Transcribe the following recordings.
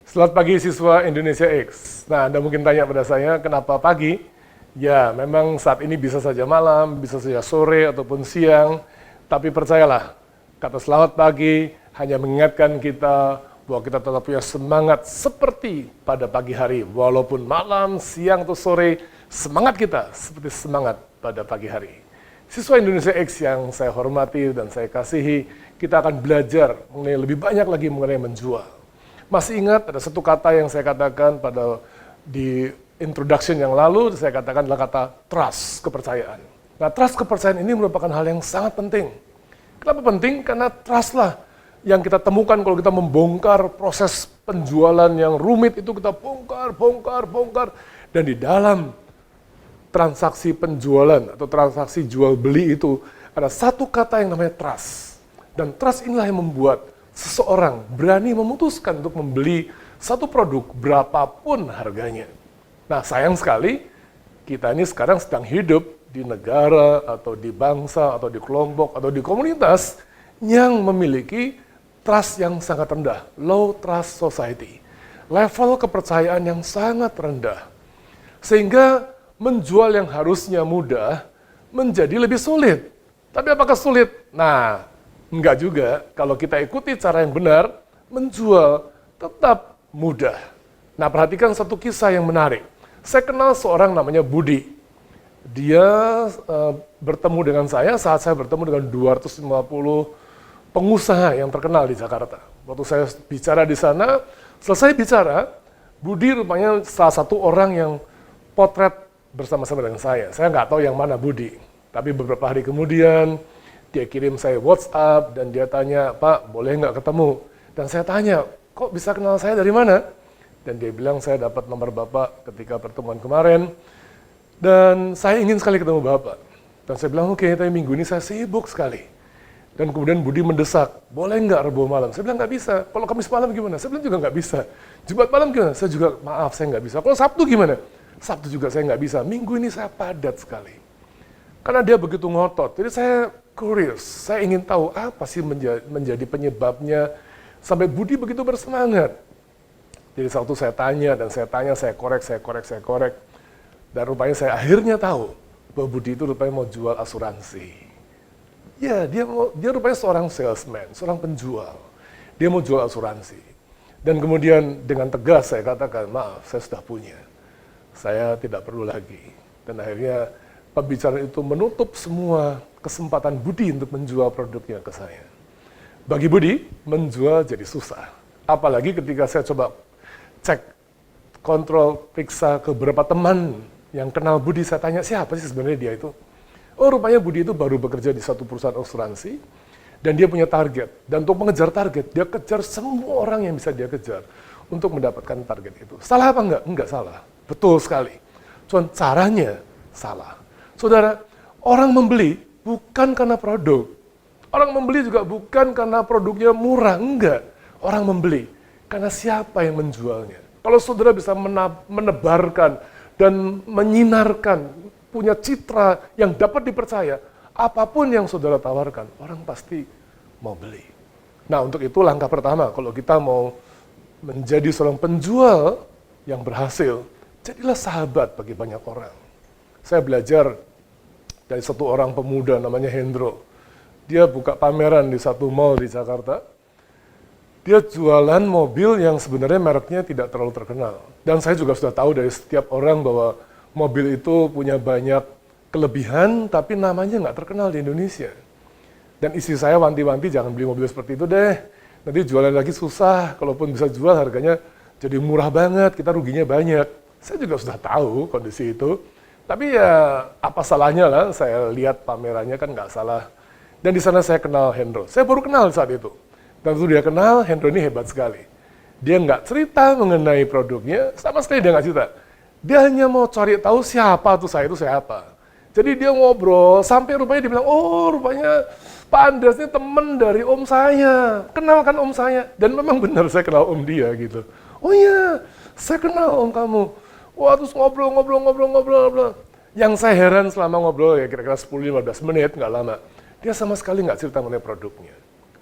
Selamat pagi siswa Indonesia X. Nah, Anda mungkin tanya pada saya, kenapa pagi? Ya, memang saat ini bisa saja malam, bisa saja sore ataupun siang. Tapi percayalah, kata selamat pagi hanya mengingatkan kita bahwa kita tetap punya semangat seperti pada pagi hari. Walaupun malam, siang, atau sore, semangat kita seperti semangat pada pagi hari. Siswa Indonesia X yang saya hormati dan saya kasihi, kita akan belajar mengenai lebih banyak lagi mengenai menjual. Masih ingat ada satu kata yang saya katakan di introduction yang lalu, saya katakan adalah kata trust, kepercayaan. Nah, trust kepercayaan ini merupakan hal yang sangat penting. Kenapa penting? Karena trust lah yang kita temukan kalau kita membongkar proses penjualan yang rumit itu kita bongkar. Dan di dalam transaksi penjualan atau transaksi jual beli itu ada satu kata yang namanya trust. Dan trust inilah yang membuat seseorang berani memutuskan untuk membeli satu produk berapapun harganya. Nah, sayang sekali kita ini sekarang sedang hidup di negara atau di bangsa atau di kelompok atau di komunitas yang memiliki trust yang sangat rendah, low trust society. Level kepercayaan yang sangat rendah. Sehingga menjual yang harusnya mudah menjadi lebih sulit. Tapi apakah sulit? Nah, enggak juga, kalau kita ikuti cara yang benar, menjual tetap mudah. Nah, perhatikan satu kisah yang menarik. Saya kenal seorang namanya Budi. Dia bertemu dengan saya saat saya bertemu dengan 250 pengusaha yang terkenal di Jakarta. Waktu saya bicara di sana, selesai bicara, Budi rupanya salah satu orang yang potret bersama-sama dengan saya. Saya nggak tahu yang mana Budi. Tapi beberapa hari kemudian, dia kirim saya WhatsApp dan dia tanya, Pak, boleh nggak ketemu? Dan saya tanya, kok bisa kenal saya dari mana? Dan dia bilang, saya dapat nomor Bapak ketika pertemuan kemarin, dan saya ingin sekali ketemu Bapak. Dan saya bilang, oke, tapi minggu ini saya sibuk sekali. Dan kemudian Budi mendesak, boleh nggak Rabu malam? Saya bilang, nggak bisa. Kalau Kamis malam gimana? Saya bilang juga nggak bisa. Jumat malam gimana? Saya juga, maaf, saya nggak bisa. Kalau Sabtu gimana? Sabtu juga saya nggak bisa. Minggu ini saya padat sekali. Karena dia begitu ngotot. Jadi saya curious, saya ingin tahu apa sih menjadi penyebabnya sampai Budi begitu bersemangat. Jadi waktu saya tanya, saya korek. Dan rupanya saya akhirnya tahu bahwa Budi itu rupanya mau jual asuransi. Ya, dia rupanya seorang salesman, seorang penjual. Dia mau jual asuransi. Dan kemudian dengan tegas saya katakan, maaf, saya sudah punya. Saya tidak perlu lagi. Dan akhirnya pembicaraan itu menutup semua kesempatan Budi untuk menjual produknya ke saya. Bagi Budi, menjual jadi susah. Apalagi ketika saya coba cek, kontrol, periksa ke beberapa teman yang kenal Budi, saya tanya, siapa sih sebenarnya dia itu? Oh, rupanya Budi itu baru bekerja di satu perusahaan asuransi, dan dia punya target. Dan untuk mengejar target, dia kejar semua orang yang bisa dia kejar untuk mendapatkan target itu. Salah apa enggak? Enggak salah. Betul sekali. Cuma caranya salah. Saudara, orang membeli bukan karena produk. Orang membeli juga bukan karena produknya murah, enggak. Orang membeli karena siapa yang menjualnya. Kalau saudara bisa menebarkan dan menyinarkan, punya citra yang dapat dipercaya, apapun yang saudara tawarkan, orang pasti mau beli. Nah, untuk itu langkah pertama, kalau kita mau menjadi seorang penjual yang berhasil, jadilah sahabat bagi banyak orang. Saya belajar dari satu orang pemuda namanya Hendro. Dia buka pameran di satu mall di Jakarta. Dia jualan mobil yang sebenarnya mereknya tidak terlalu terkenal. Dan saya juga sudah tahu dari setiap orang bahwa mobil itu punya banyak kelebihan, tapi namanya nggak terkenal di Indonesia. Dan istri saya wanti-wanti, jangan beli mobil seperti itu deh. Nanti jualan lagi susah, kalaupun bisa jual harganya jadi murah banget, kita ruginya banyak. Saya juga sudah tahu kondisi itu. Tapi ya apa salahnya lah, saya lihat pamerannya kan nggak salah. Dan di sana saya kenal Hendro. Saya baru kenal saat itu. Dan waktu dia kenal, Hendro ini hebat sekali. Dia nggak cerita mengenai produknya, sama sekali dia nggak cerita. Dia hanya mau cari tahu siapa tuh saya itu siapa. Jadi dia ngobrol, sampai rupanya dia bilang, oh rupanya Pak Andreas ini teman dari om saya. Kenalkan om saya. Dan memang benar saya kenal om dia gitu. Oh iya, saya kenal om kamu. Wah, terus ngobrol. Yang saya heran selama ngobrol ya kira-kira 10-15 menit, nggak lama. Dia sama sekali nggak cerita mengenai produknya.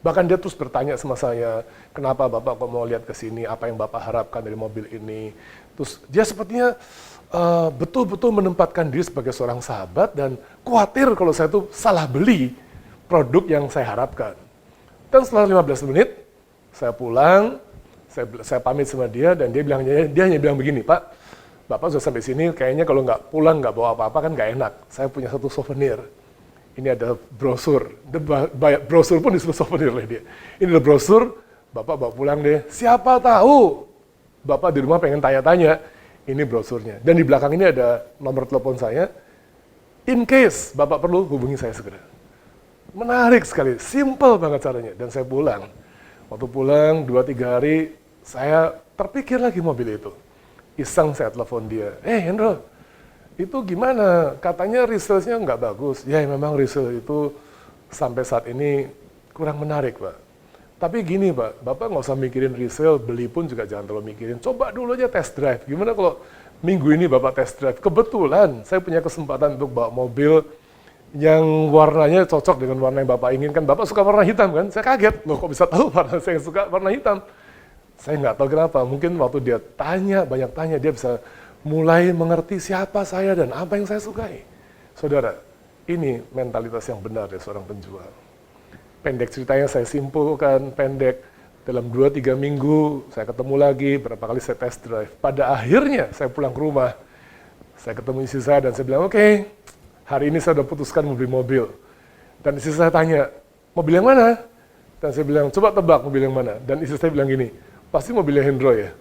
Bahkan dia terus bertanya sama saya, kenapa Bapak kok mau lihat ke sini, apa yang Bapak harapkan dari mobil ini. Terus dia sepertinya betul-betul menempatkan diri sebagai seorang sahabat dan khawatir kalau saya tuh salah beli produk yang saya harapkan. Dan setelah 15 menit, saya pulang, saya pamit sama dia dan dia hanya bilang begini, Pak, Bapak sudah sampai sini, kayaknya kalau nggak pulang nggak bawa apa-apa kan nggak enak. Saya punya satu souvenir. Ini ada brosur, brosur pun disebut souvenir oleh dia. Ini ada brosur, Bapak bawa pulang deh. Siapa tahu Bapak di rumah pengen tanya-tanya, ini brosurnya. Dan di belakang ini ada nomor telepon saya. In case Bapak perlu, hubungi saya segera. Menarik sekali, simple banget caranya. Dan saya pulang. Waktu pulang 2-3 hari, saya terpikir lagi mobil itu. Iseng saya telepon dia, Hendro, itu gimana? Katanya resale-nya nggak bagus. Ya memang resale itu sampai saat ini kurang menarik, Pak. Tapi gini, Pak, Bapak nggak usah mikirin resale, beli pun juga jangan terlalu mikirin. Coba dulu aja test drive. Gimana kalau minggu ini Bapak test drive? Kebetulan saya punya kesempatan untuk bawa mobil yang warnanya cocok dengan warna yang Bapak inginkan. Bapak suka warna hitam kan? Saya kaget, loh kok bisa tahu warna saya suka warna hitam? Saya nggak tahu kenapa, mungkin waktu dia tanya, banyak tanya, dia bisa mulai mengerti siapa saya dan apa yang saya sukai. Saudara, ini mentalitas yang benar dari seorang penjual. Pendek ceritanya saya simpulkan, pendek. Dalam 2-3 minggu saya ketemu lagi, berapa kali saya test drive. Pada akhirnya saya pulang ke rumah, saya ketemu istri saya dan saya bilang, oke, hari ini saya sudah putuskan mau beli mobil. Dan istri saya tanya, mobil yang mana? Dan saya bilang, coba tebak mobil yang mana. Dan istri saya bilang gini, pasti mobilnya Hendro ya.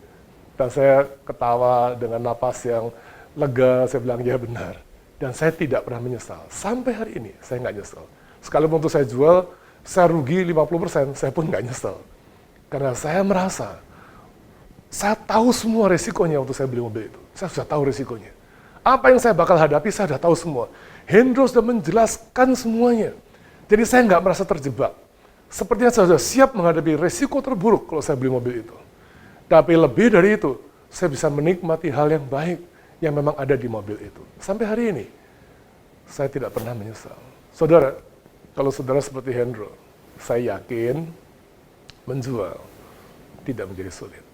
Dan saya ketawa dengan napas yang lega, saya bilang, ya benar. Dan saya tidak pernah menyesal. Sampai hari ini, saya nggak nyesel. Sekalipun untuk saya jual, saya rugi 50%, saya pun nggak nyesel. Karena saya merasa, saya tahu semua resikonya waktu saya beli mobil itu. Saya sudah tahu resikonya. Apa yang saya bakal hadapi, saya sudah tahu semua. Hendro sudah menjelaskan semuanya. Jadi saya nggak merasa terjebak. Sepertinya saya sudah siap menghadapi resiko terburuk kalau saya beli mobil itu. Tapi lebih dari itu, saya bisa menikmati hal yang baik yang memang ada di mobil itu. Sampai hari ini, saya tidak pernah menyesal. Saudara, kalau saudara seperti Hendro, saya yakin menjual tidak menjadi sulit.